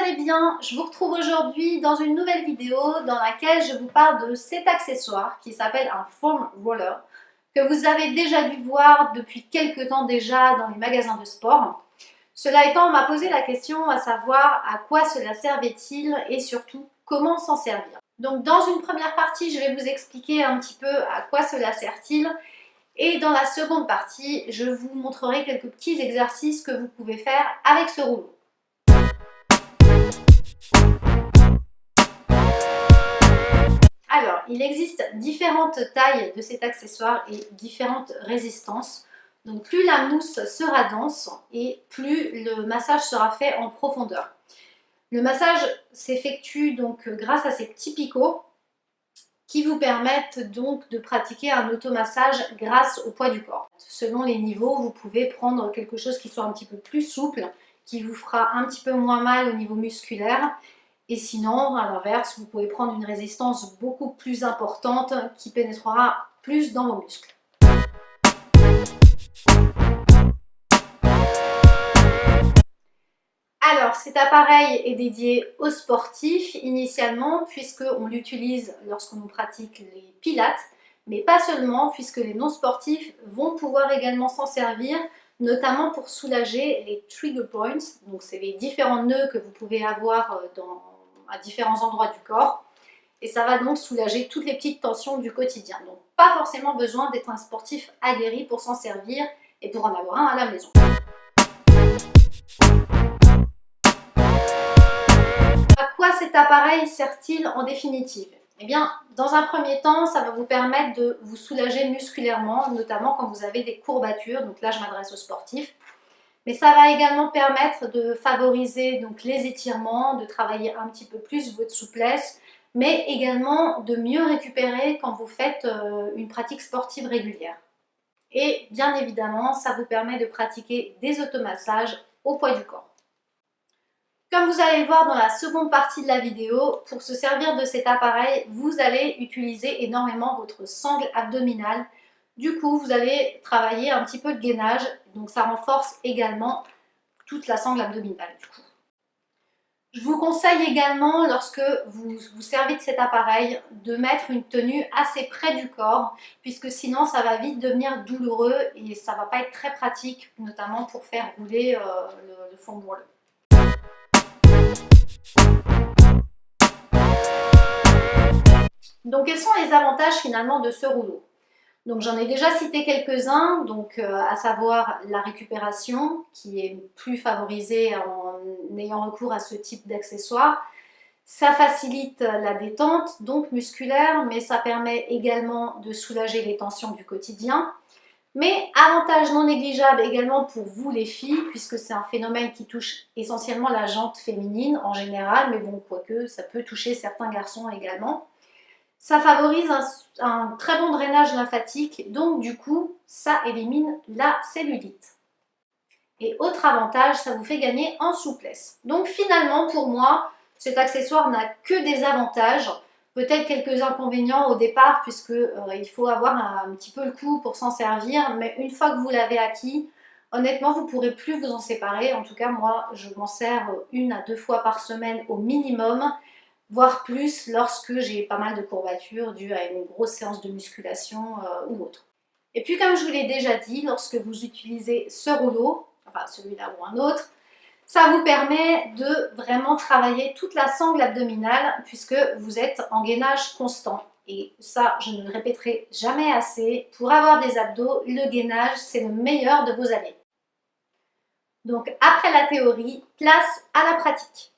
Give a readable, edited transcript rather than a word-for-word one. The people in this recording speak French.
allez bien? Je vous retrouve aujourd'hui dans une nouvelle vidéo dans laquelle je vous parle de cet accessoire qui s'appelle un foam roller que vous avez déjà dû voir depuis quelques temps déjà dans les magasins de sport. Cela étant, on m'a posé la question à savoir à quoi cela servait-il et surtout comment s'en servir. Donc dans une première partie, je vais vous expliquer un petit peu à quoi cela sert-il. Et dans la seconde partie, je vous montrerai quelques petits exercices que vous pouvez faire avec ce rouleau. Alors, il existe différentes tailles de cet accessoire et différentes résistances. Donc plus la mousse sera dense et plus le massage sera fait en profondeur. Le massage s'effectue donc grâce à ces petits picots qui vous permettent donc de pratiquer un automassage grâce au poids du corps. Selon les niveaux, vous pouvez prendre quelque chose qui soit un petit peu plus souple, qui vous fera un petit peu moins mal au niveau musculaire. Et sinon, à l'inverse, vous pouvez prendre une résistance beaucoup plus importante qui pénétrera plus dans vos muscles. Alors, cet appareil est dédié aux sportifs initialement puisqu'on l'utilise lorsqu'on pratique les pilates, mais pas seulement puisque les non-sportifs vont pouvoir également s'en servir, notamment pour soulager les trigger points, donc c'est les différents nœuds que vous pouvez avoir à différents endroits du corps. Et ça va donc soulager toutes les petites tensions du quotidien. Donc pas forcément besoin d'être un sportif aguerri pour s'en servir et pour en avoir un à la maison. À quoi cet appareil sert-il en définitive? Eh bien, dans un premier temps, ça va vous permettre de vous soulager musculairement, notamment quand vous avez des courbatures. Donc là, je m'adresse aux sportifs. Mais ça va également permettre de favoriser donc les étirements, de travailler un petit peu plus votre souplesse, mais également de mieux récupérer quand vous faites une pratique sportive régulière. Et bien évidemment, ça vous permet de pratiquer des automassages au poids du corps. Comme vous allez le voir dans la seconde partie de la vidéo, pour se servir de cet appareil, vous allez utiliser énormément votre sangle abdominale. Du coup, vous allez travailler un petit peu le gainage, donc ça renforce également toute la sangle abdominale. Du coup. Je vous conseille également, lorsque vous vous servez de cet appareil, de mettre une tenue assez près du corps, puisque sinon ça va vite devenir douloureux et ça ne va pas être très pratique, notamment pour faire rouler le foam roller. Donc quels sont les avantages finalement de ce rouleau? Donc j'en ai déjà cité quelques-uns, à savoir la récupération qui est plus favorisée en ayant recours à ce type d'accessoire. Ça facilite la détente, donc musculaire, mais ça permet également de soulager les tensions du quotidien. Mais avantage non négligeable également pour vous les filles, puisque c'est un phénomène qui touche essentiellement la jante féminine en général, mais bon, quoique ça peut toucher certains garçons également. Ça favorise un très bon drainage lymphatique, donc du coup, ça élimine la cellulite. Et autre avantage, ça vous fait gagner en souplesse. Donc finalement, pour moi, cet accessoire n'a que des avantages, peut-être quelques inconvénients au départ, puisqu'il faut avoir un petit peu le coup pour s'en servir, mais une fois que vous l'avez acquis, honnêtement, vous ne pourrez plus vous en séparer. En tout cas, moi, je m'en sers 1 à 2 fois par semaine au minimum, voire plus lorsque j'ai pas mal de courbatures dues à une grosse séance de musculation ou autre. Et puis comme je vous l'ai déjà dit, lorsque vous utilisez ce rouleau, enfin celui-là ou un autre, ça vous permet de vraiment travailler toute la sangle abdominale puisque vous êtes en gainage constant. Et ça, je ne le répéterai jamais assez, pour avoir des abdos, le gainage, c'est le meilleur de vos alliés. Donc après la théorie, place à la pratique.